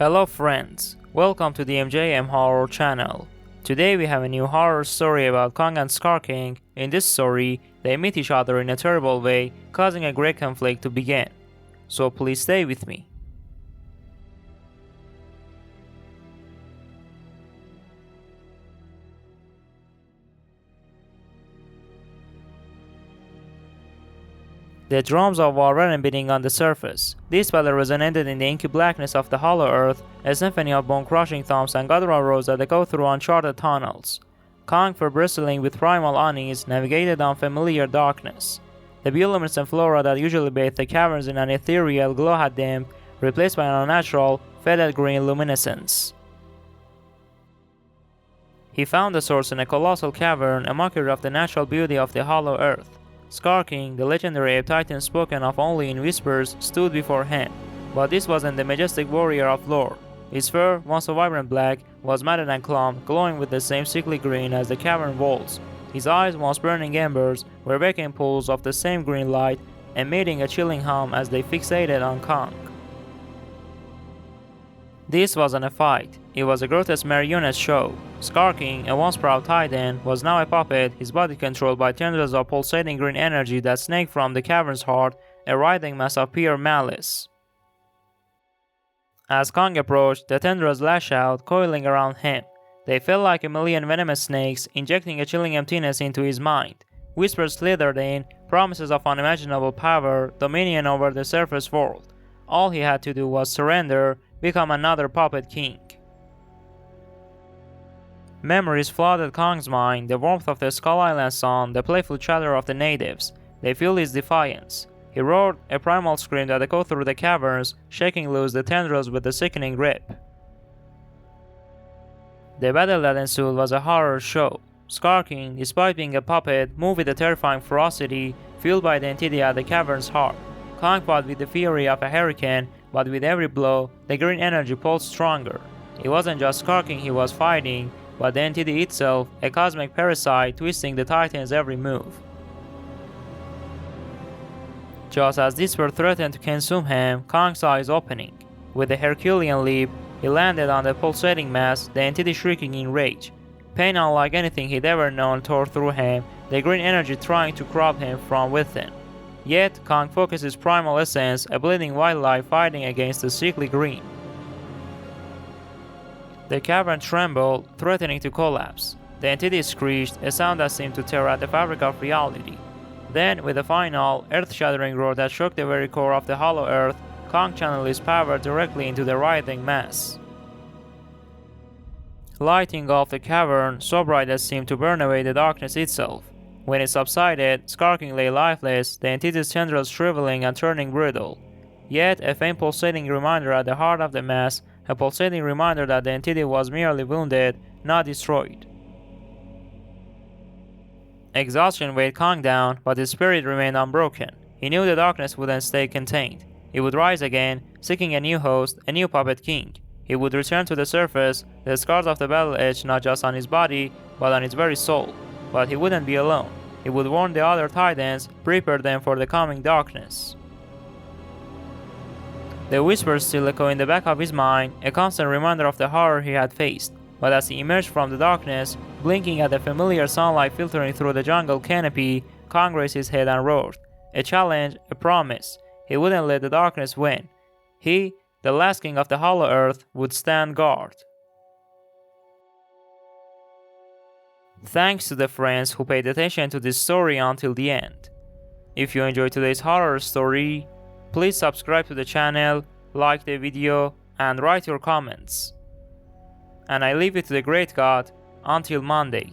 Hello friends, welcome to the MJM Horror channel. Today we have a new horror story about Kong and Skar King. In this story, they meet each other in a terrible way, causing a great conflict to begin. So please stay with me. The drums of war weren't beating on the surface. This battle resonated in the inky blackness of the hollow earth, a symphony of bone-crushing thumps and guttural roars that echo through uncharted tunnels. Kong, for bristling with primal unease, navigated unfamiliar darkness. The bioluminescent flora that usually bathed the caverns in an ethereal glow had dimmed, replaced by an unnatural, faded green luminescence. He found the source in a colossal cavern, a mockery of the natural beauty of the hollow earth. Skar King, the legendary ape titan spoken of only in whispers, stood before him. But this wasn't the majestic warrior of lore. His fur, once a vibrant black, was matted and clumped, glowing with the same sickly green as the cavern walls. His eyes, once burning embers, were beacon pools of the same green light, emitting a chilling hum as they fixated on Kong. This wasn't a fight, it was a grotesque marionette show. Skar King, a once proud titan, was now a puppet, his body controlled by tendrils of pulsating green energy that snaked from the cavern's heart, a writhing mass of pure malice. As Kong approached, the tendrils lashed out, coiling around him. They felt like a million venomous snakes, injecting a chilling emptiness into his mind. Whispers slithered in, promises of unimaginable power, dominion over the surface world. All he had to do was surrender, become another puppet king. Memories flooded Kong's mind, the warmth of the Skull Island sun, the playful chatter of the natives. They fueled his defiance. He roared, a primal scream that echoed through the caverns, shaking loose the tendrils with a sickening grip. The battle that ensued was a horror show. Skar King, despite being a puppet, moved with a terrifying ferocity, fueled by the entity at the cavern's heart. Kong fought with the fury of a hurricane, but with every blow, the green energy pulsed stronger. It wasn't just Skar King he was fighting, but the entity itself, a cosmic parasite twisting the Titan's every move. Just as this were threatened to consume him, Kong's eyes opening. With a Herculean leap, he landed on the pulsating mass, the entity shrieking in rage. Pain unlike anything he'd ever known tore through him, the green energy trying to corrupt him from within. Yet, Kong focused his primal essence, a bleeding white light fighting against the sickly green. The cavern trembled, threatening to collapse. The entity screeched, a sound that seemed to tear at the fabric of reality. Then, with a final, earth-shattering roar that shook the very core of the hollow earth, Kong channeled his power directly into the writhing mass. Light engulfed the cavern, so bright that it seemed to burn away the darkness itself. When it subsided, Skar King lay lifeless, the entity's tendrils shriveling and turning brittle. Yet, a faint pulsating reminder at the heart of the mass, a pulsating reminder that the entity was merely wounded, not destroyed. Exhaustion weighed Kong down, but his spirit remained unbroken. He knew the darkness wouldn't stay contained. It would rise again, seeking a new host, a new puppet king. He would return to the surface, the scars of the battle etched not just on his body, but on his very soul. But he wouldn't be alone. He would warn the other titans, prepare them for the coming darkness. The whispers still echo in the back of his mind, a constant reminder of the horror he had faced. But as he emerged from the darkness, blinking at the familiar sunlight filtering through the jungle canopy, Kong raised his head and roared. A challenge, a promise. He wouldn't let the darkness win. He, the last king of the hollow earth, would stand guard. Thanks to the friends who paid attention to this story until the end. If you enjoyed today's horror story, please subscribe to the channel, like the video, and write your comments. And I leave it to the great God until Monday.